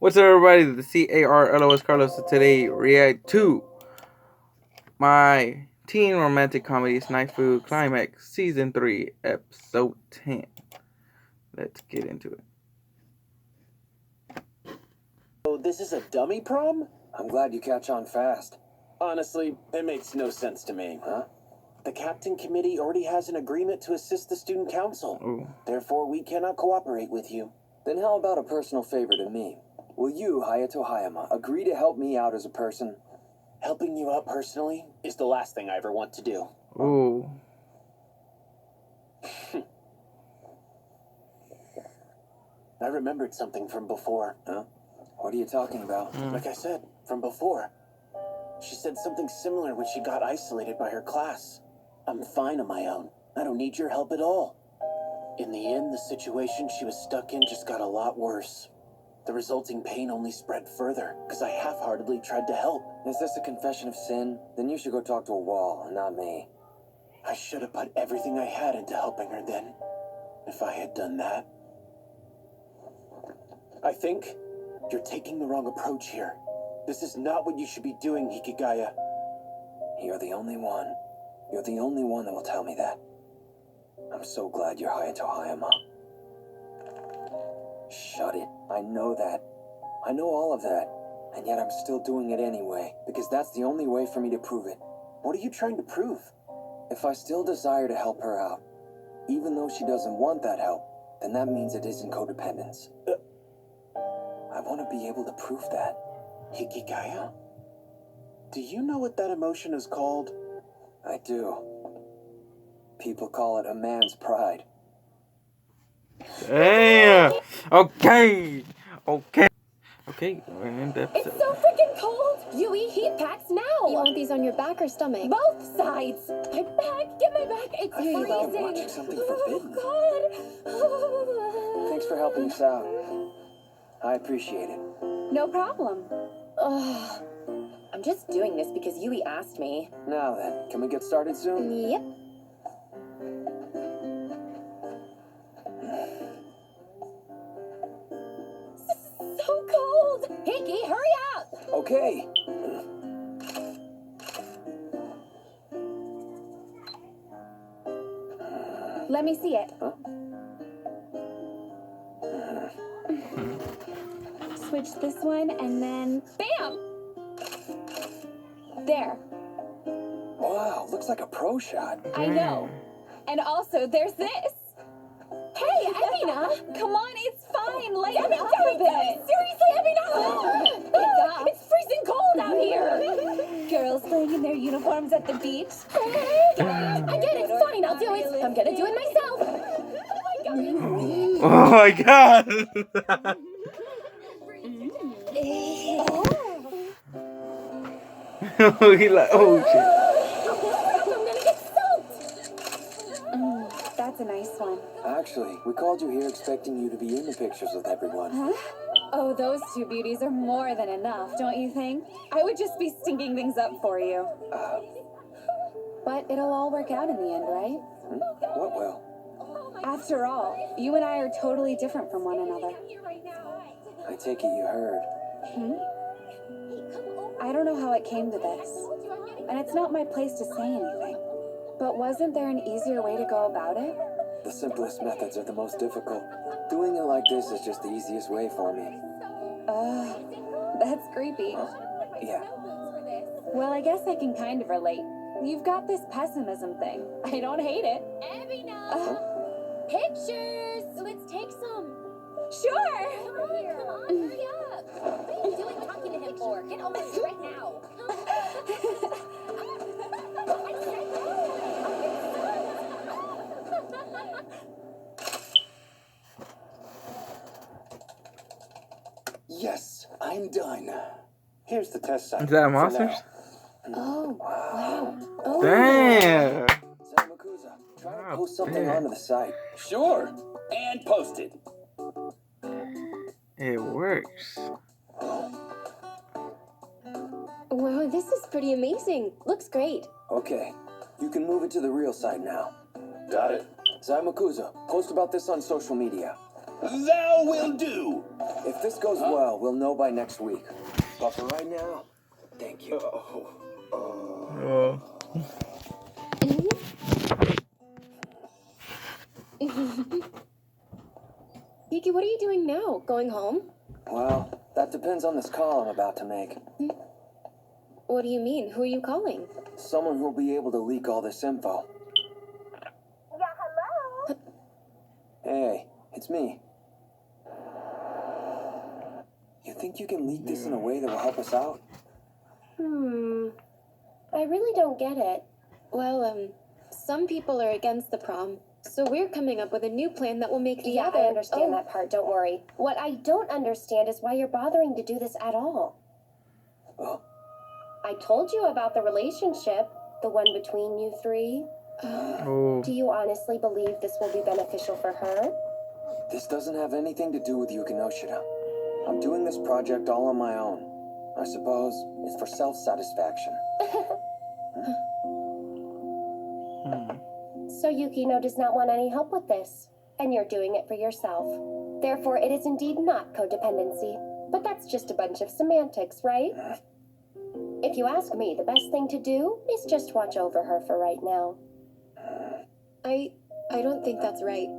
What's up, everybody? The CARLOS Carlos. Today, react to my teen romantic comedy SNAFU Climax Season 3, Episode 10. Let's get into it. Oh, this is a dummy prom? I'm glad you catch on fast. Honestly, it makes no sense to me. Huh? The captain committee already has an agreement to assist the student council. Ooh. Therefore, we cannot cooperate with you. Then how about a personal favor to me? Will you, Hayato Hayama, agree to help me out as a person? Helping you out personally is the last thing I ever want to do. Ooh. I remembered something from before. Huh? What are you talking about? Like I said, from before. She said something similar when she got isolated by her class. I'm fine on my own. I don't need your help at all. In the end, the situation she was stuck in just got a lot worse. The resulting pain only spread further, because I half-heartedly tried to help. Is this a confession of sin? Then you should go talk to a wall, and not me. I should have put everything I had into helping her then. If I had done that. I think you're taking the wrong approach here. This is not what you should be doing, Hikigaya. You're the only one. You're the only one that will tell me that. I'm so glad you're Hayato Hayama. Shut it. I know that. I know all of that. And yet I'm still doing it anyway, because that's the only way for me to prove it. What are you trying to prove? If I still desire to help her out, even though she doesn't want that help, then that means it isn't codependence. I want to be able to prove that. Hikigaya? Do you know what that emotion is called? I do. People call it a man's pride. Damn. Okay, we're in the episode. It's so freaking cold! Yui, heat packs now! You want these on your back or stomach? Both sides! My back! Get my back! It's freezing! I'm watching something forbidden. Oh, God! Thanks for helping us out. I appreciate it. No problem. Ugh. I'm just doing this because Yui asked me. Now then, can we get started soon? Yep. So cold! Hiki, hurry up! Okay. Let me see it. Huh? Switch this one and then BAM! There. Wow, looks like a pro shot. I know. And also, there's this. Hey, Emina! Come on, it's fine. Lighten up a bit. Seriously, Emina! It's freezing cold out here. Girls playing in their uniforms at the beach. I get it. It's fine. I'll do it. I'm gonna do it myself. Oh my god. He like, oh shit. I'm gonna get soaked. That's a nice one. Actually, we called you here expecting you to be in the pictures with everyone. Huh? Oh, those two beauties are more than enough, don't you think? I would just be stinking things up for you. But it'll all work out in the end, right? What will? After all, you and I are totally different from one another. I take it you heard. I don't know how it came to this, and it's not my place to say anything. But wasn't there an easier way to go about it? The simplest methods are the most difficult. Doing it like this is just the easiest way for me. That's creepy. Yeah. Well, I guess I can kind of relate. You've got this pessimism thing. I don't hate it. Pictures! Let's take some. Sure! Come on, hurry up. What are you doing talking to him for? Get over it right now. Yes, I'm done. Here's the test site. Is that for monsters? now. Oh, wow. Oh. Damn. Zamakuza, try to post something onto the site. Sure, and post it. It works. Wow, this is pretty amazing. Looks great. Okay, you can move it to the real site now. Got it. Zamakuza, post about this on social media. Thou will do. If this goes well, we'll know by next week. But for right now, thank you. Yuki, what are you doing now? Going home? Well, that depends on this call I'm about to make. What do you mean? Who are you calling? Someone who'll be able to leak all this info. Yeah, hello? Hey, it's me. You think you can leak this in a way that will help us out? I really don't get it. Well, some people are against the prom, so we're coming up with a new plan that will make the other... I understand that part, don't worry. What I don't understand is why you're bothering to do this at all. Oh. I told you about the relationship, the one between you three. Do you honestly believe this will be beneficial for her? This doesn't have anything to do with Yuki Noshida. I'm doing this project all on my own. I suppose it's for self-satisfaction. So Yukino does not want any help with this, and you're doing it for yourself. Therefore, it is indeed not codependency. But that's just a bunch of semantics, right? If you ask me, the best thing to do is just watch over her for right now. I don't think that's right.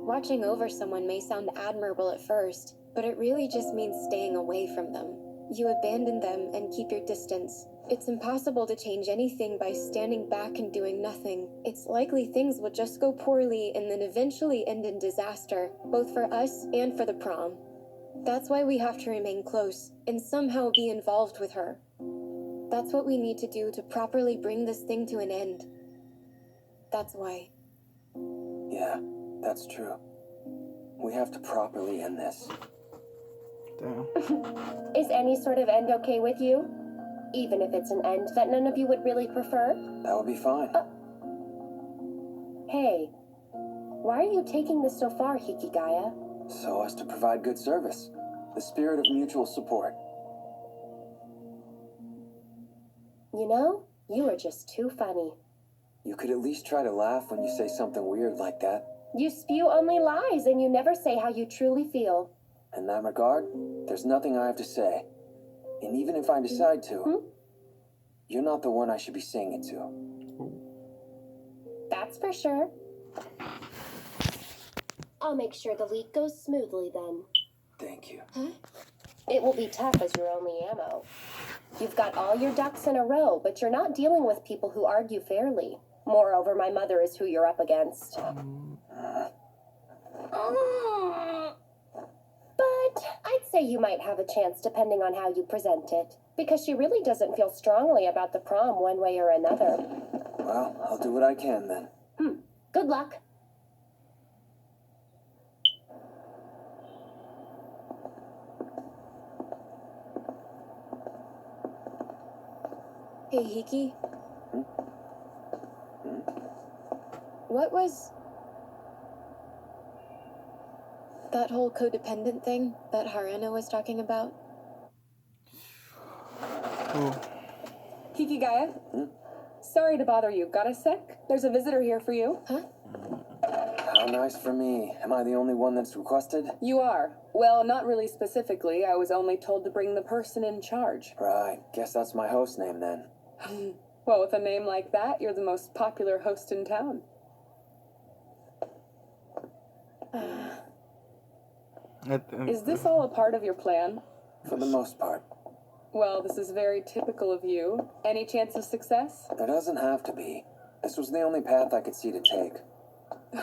Watching over someone may sound admirable at first, but it really just means staying away from them. You abandon them and keep your distance. It's impossible to change anything by standing back and doing nothing. It's likely things will just go poorly and then eventually end in disaster, both for us and for the prom. That's why we have to remain close and somehow be involved with her. That's what we need to do to properly bring this thing to an end. That's why. Yeah, that's true. We have to properly end this. Damn. Is any sort of end okay with you? Even if it's an end that none of you would really prefer? That would be fine. Hey, why are you taking this so far, Hikigaya? So as to provide good service. The spirit of mutual support. You know, you are just too funny. You could at least try to laugh when you say something weird like that. You spew only lies and you never say how you truly feel. In that regard, there's nothing I have to say. And even if I decide to, you're not the one I should be saying it to. That's for sure. I'll make sure the leak goes smoothly then. Thank you. It will be tough as your only ammo. You've got all your ducks in a row, but you're not dealing with people who argue fairly. Moreover, my mother is who you're up against. But I'd say you might have a chance depending on how you present it, because she really doesn't feel strongly about the prom one way or another. Well, I'll do what I can then. Good luck. Hey, Hiki. What was that whole codependent thing that Haruna was talking about? Hikigaya? Sorry to bother you. Got a sec? There's a visitor here for you. Huh? How nice for me. Am I the only one that's requested? You are. Well, not really specifically. I was only told to bring the person in charge. Right. Guess that's my host name then. Well, with a name like that, you're the most popular host in town. Is this all a part of your plan? For the most part. Well, this is very typical of you. Any chance of success? There doesn't have to be. This was the only path I could see to take.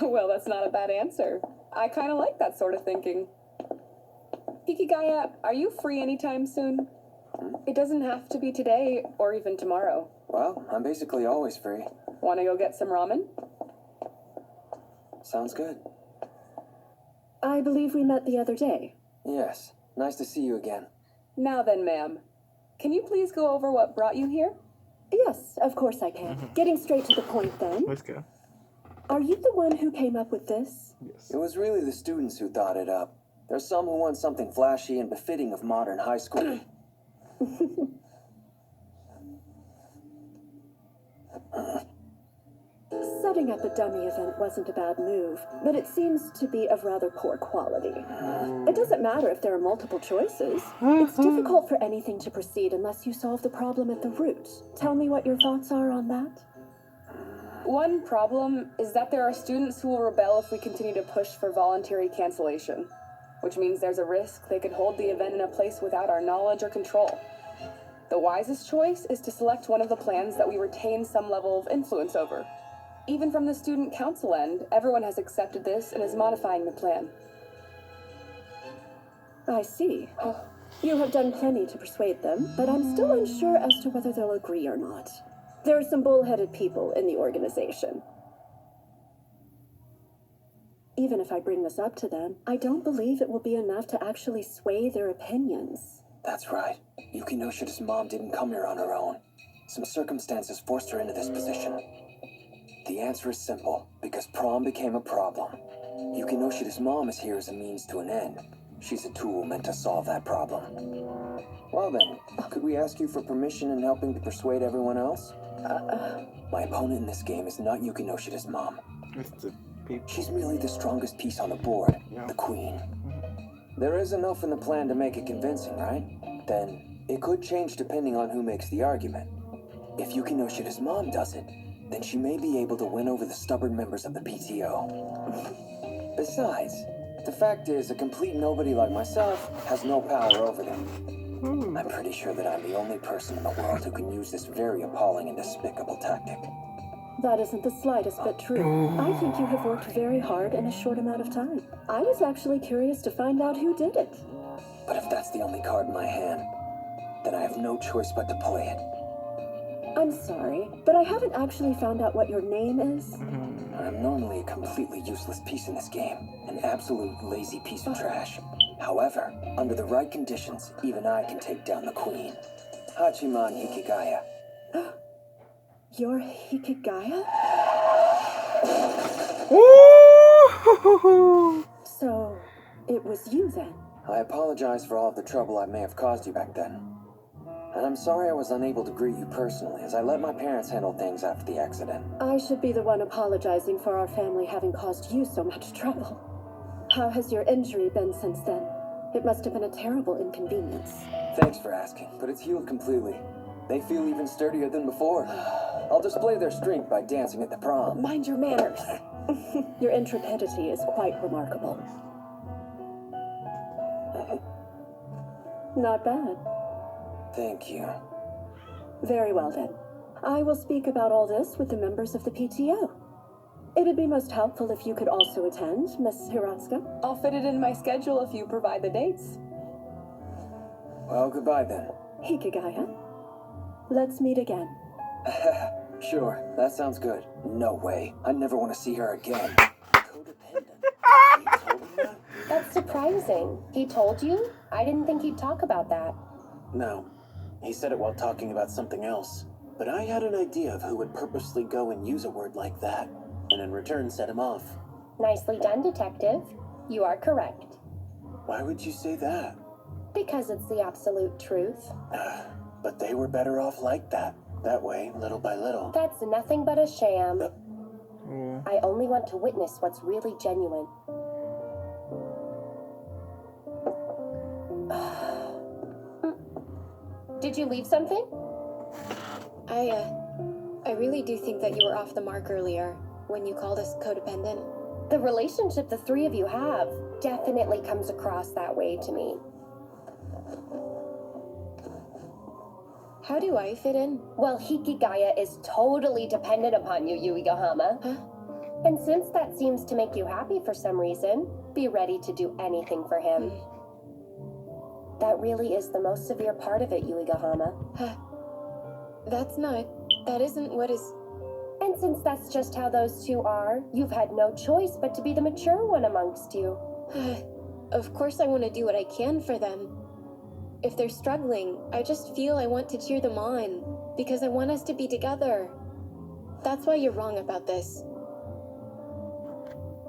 Well, that's not a bad answer. I kind of like that sort of thinking. Hikigaya, are you free anytime soon? It doesn't have to be today or even tomorrow. Well, I'm basically always free. Want to go get some ramen? Sounds good. I believe we met the other day. Yes. Nice to see you again. Now then, ma'am. Can you please go over what brought you here? Yes, of course I can. Getting straight to the point then. Let's go. Are you the one who came up with this? Yes. It was really the students who thought it up. There's some who want something flashy and befitting of modern high school. Setting up a dummy event wasn't a bad move, but it seems to be of rather poor quality. It doesn't matter if there are multiple choices. It's difficult for anything to proceed unless you solve the problem at the root. Tell me what your thoughts are on that. One problem is that there are students who will rebel if we continue to push for voluntary cancellation, which means there's a risk they could hold the event in a place without our knowledge or control. The wisest choice is to select one of the plans that we retain some level of influence over. Even from the student council end, everyone has accepted this and is modifying the plan. I see. You have done plenty to persuade them, but I'm still unsure as to whether they'll agree or not. There are some bullheaded people in the organization. Even if I bring this up to them, I don't believe it will be enough to actually sway their opinions. That's right. Yuki Noshida's mom didn't come here on her own. Some circumstances forced her into this position. The answer is simple, because prom became a problem. Yuki Noshida's mom is here as a means to an end. She's a tool meant to solve that problem. Well then, could we ask you for permission in helping to persuade everyone else? My opponent in this game is not Yuki Noshida's mom. It's the people. She's merely the strongest piece on the board, the queen. There is enough in the plan to make it convincing, right? Then, it could change depending on who makes the argument. If Yuki Noshida's mom does it, then she may be able to win over the stubborn members of the PTO. Besides, the fact is, a complete nobody like myself has no power over them. I'm pretty sure that I'm the only person in the world who can use this very appalling and despicable tactic. That isn't the slightest bit true. I think you have worked very hard in a short amount of time. I was actually curious to find out who did it. But if that's the only card in my hand, then I have no choice but to play it. I'm sorry, but I haven't actually found out what your name is. I'm normally a completely useless piece in this game, an absolute lazy piece of trash. However, under the right conditions, even I can take down the queen. Hachiman Hikigaya. You're Hikigaya? So, it was you then? I apologize for all of the trouble I may have caused you back then. And I'm sorry I was unable to greet you personally, as I let my parents handle things after the accident. I should be the one apologizing for our family having caused you so much trouble. How has your injury been since then? It must have been a terrible inconvenience. Thanks for asking, but it's healed completely. They feel even sturdier than before. I'll display their strength by dancing at the prom. Mind your manners. Your intrepidity is quite remarkable. Not bad. Thank you. Very well then. I will speak about all this with the members of the PTO. It'd be most helpful if you could also attend, Miss Hiratsuka. I'll fit it in my schedule if you provide the dates. Well, goodbye then. Hikigaya. Let's meet again. Sure, that sounds good. No way. I never want to see her again. Codependent. You told him that? That's surprising. He told you? I didn't think he'd talk about that. No. He said it while talking about something else. But I had an idea of who would purposely go and use a word like that, and in return set him off. Nicely done, detective. You are correct. Why would you say that? Because it's the absolute truth. But they were better off like that. That way, little by little. That's nothing but a sham. I only want to witness what's really genuine. Did you leave something? I really do think that you were off the mark earlier when you called us codependent. The relationship the three of you have definitely comes across that way to me. How do I fit in? Well, Hikigaya is totally dependent upon you, Yuigahama. Huh? And since that seems to make you happy for some reason, be ready to do anything for him. That really is the most severe part of it, Yuigahama. That isn't what is... And since that's just how those two are, you've had no choice but to be the mature one amongst you. Of course I want to do what I can for them. If they're struggling, I just feel I want to cheer them on, because I want us to be together. That's why you're wrong about this.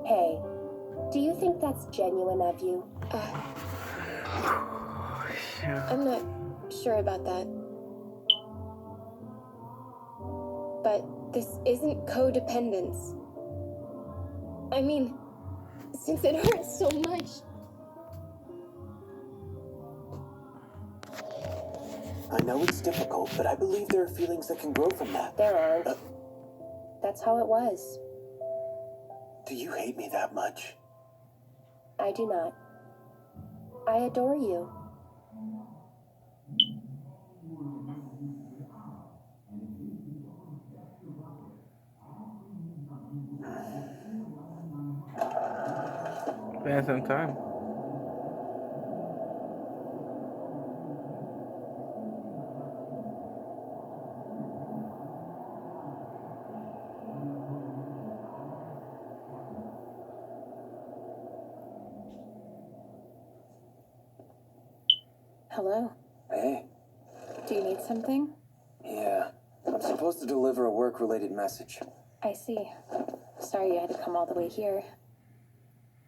Hey, do you think that's genuine of you? I'm not sure about that. But this isn't codependence. I mean, since it hurts so much. I know it's difficult, but I believe there are feelings that can grow from that. There aren't. That's how it was. Do you hate me that much? I do not. I adore you. Spend some time. Hello. Hey. Do you need something? Yeah. I'm supposed to deliver a work-related message. I see. Sorry you had to come all the way here.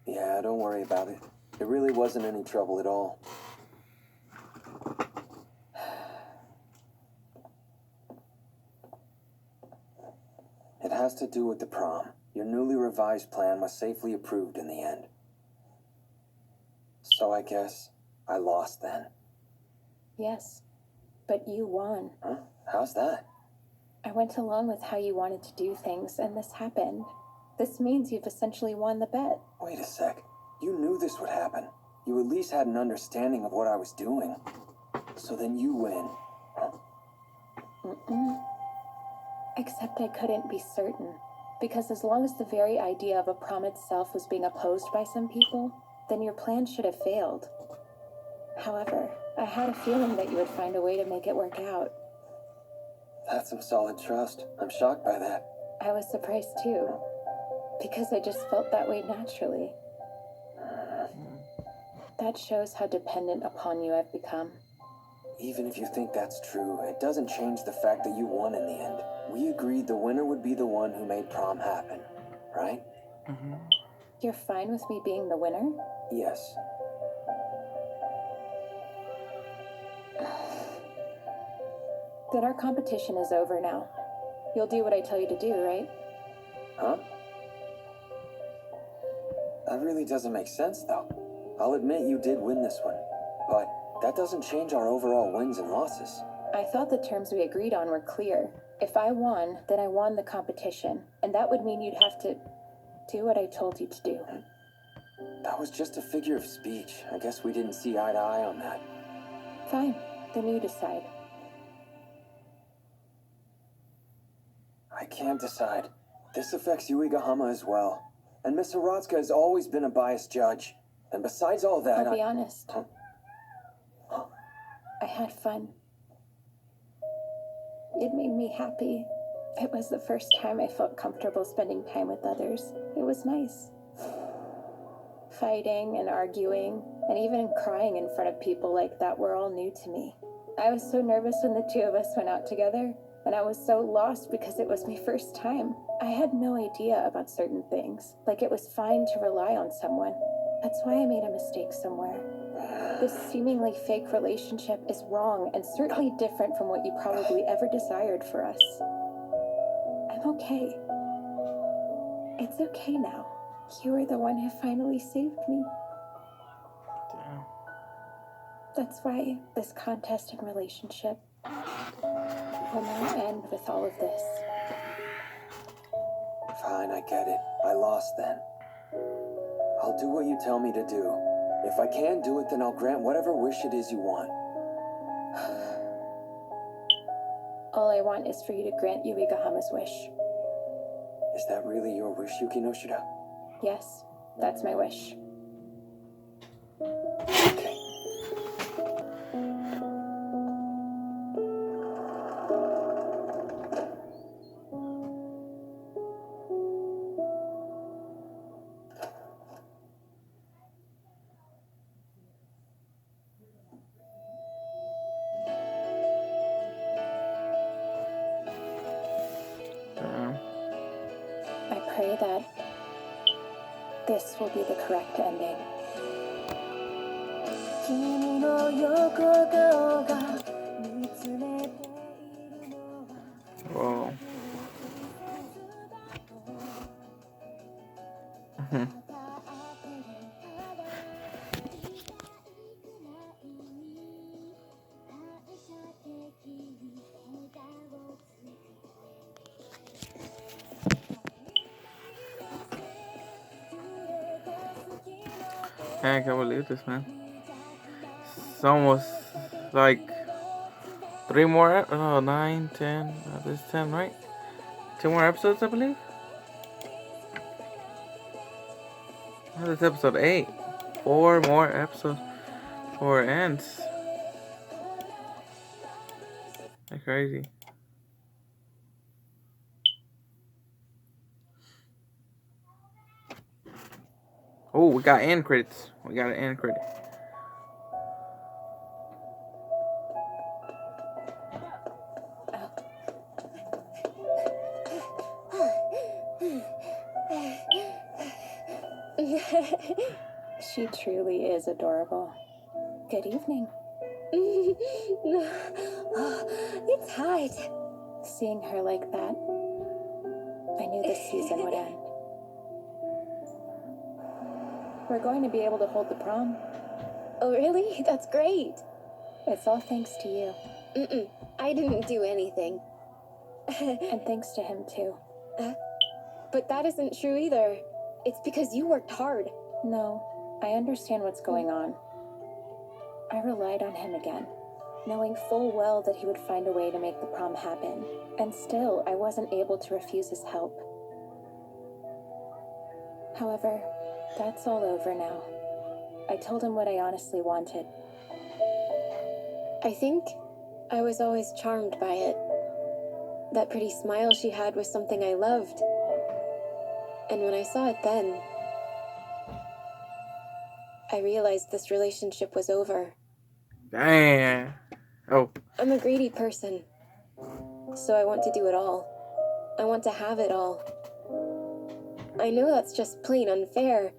Yeah, don't worry about it. It really wasn't any trouble at all. It has to do with the prom. Your newly revised plan was safely approved in the end. So I guess I lost then. Yes. But you won. Huh? How's that? I went along with how you wanted to do things, and this happened. This means you've essentially won the bet. Wait a sec. You knew this would happen. You at least had an understanding of what I was doing. So then you win. Mm-mm. Except I couldn't be certain. Because as long as the very idea of a prom itself was being opposed by some people, then your plan should have failed. However, I had a feeling that you would find a way to make it work out. That's some solid trust. I'm shocked by that. I was surprised too, because I just felt that way naturally. That shows how dependent upon you I've become. Even if you think that's true, it doesn't change the fact that you won in the end. We agreed the winner would be the one who made prom happen, right? Mm-hmm. You're fine with me being the winner? Yes. Then our competition is over now. You'll do what I tell you to do, right? Huh? That really doesn't make sense, though. I'll admit you did win this one, but that doesn't change our overall wins and losses. I thought the terms we agreed on were clear. If I won, then I won the competition, and that would mean you'd have to do what I told you to do. That was just a figure of speech. I guess we didn't see eye to eye on that. Fine, then you decide. I can't decide. This affects Yuigahama as well. And Miss Hiratsuka has always been a biased judge. And besides all that, I'll be honest. Huh? I had fun. It made me happy. It was the first time I felt comfortable spending time with others. It was nice. Fighting and arguing, and even crying in front of people like that were all new to me. I was so nervous when the two of us went out together, and I was so lost because it was my first time. I had no idea about certain things, like it was fine to rely on someone. That's why I made a mistake somewhere. This seemingly fake relationship is wrong and certainly different from what you probably ever desired for us. I'm okay. It's okay now. You were the one who finally saved me. Damn. That's why this contest and relationship will now end with all of this. Fine, I get it. I lost then. I'll do what you tell me to do. If I can do it, then I'll grant whatever wish it is you want. All I want is for you to grant Yuigahama's wish. Is that really your wish, Yuki Noshida? Yes, that's my wish. Okay. I pray that this will be the correct ending. Whoa. Man, I can't believe this, man. It's almost like 3 more. Oh, 9, 10. This is 10, right? 2 more episodes, I believe. Oh, this is episode 8. 4 more episodes before it ends. That's crazy. Oh, we got end credits. We got an end credit. She truly is adorable. Good evening. It's hot. Seeing her like that, I knew this season would end. We're going to be able to hold the prom. Oh, really? That's great. It's all thanks to you. I didn't do anything. And thanks to him, too. But that isn't true either. It's because you worked hard. No, I understand what's going on. I relied on him again, knowing full well that he would find a way to make the prom happen. And still, I wasn't able to refuse his help. However, that's all over now. I told him what I honestly wanted. I think I was always charmed by it. That pretty smile she had was something I loved. And when I saw it then, I realized this relationship was over. Damn. Oh. I'm a greedy person, so I want to do it all. I want to have it all. I know that's just plain unfair,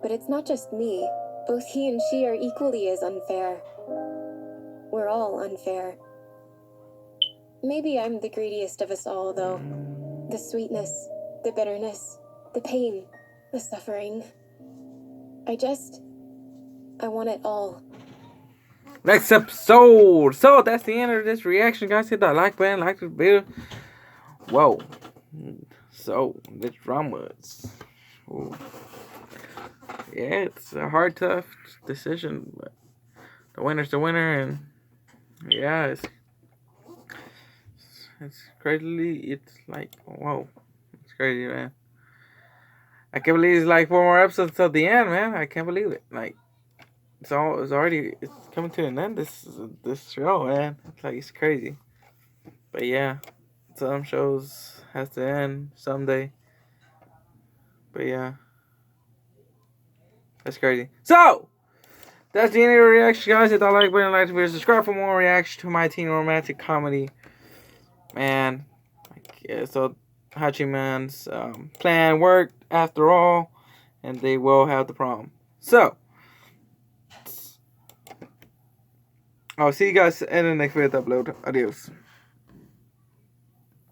but it's not just me. Both he and she are equally as unfair. We're all unfair. Maybe I'm the greediest of us all, though. The sweetness, the bitterness, the pain, the suffering. I want it all. Next episode. So that's the end of this reaction, guys. Hit that like button, like this video. Whoa. So the dramas. Ooh. Yeah, it's a hard, tough decision, but the winner's the winner, and yeah, it's crazy. It's like, whoa, it's crazy, man. I can't believe it's like 4 more episodes till the end, man. I can't believe it. Like, it's coming to an end. This show, man. It's like, it's crazy. But yeah, some shows has to end someday. But yeah, that's crazy. So that's the end of the reaction, guys. Hit that like button, like the video, subscribe for more reaction to my teen romantic comedy. Man, yeah, so Hachiman's plan worked after all, and they will have the prom. So I'll see you guys in the next video upload. Adios.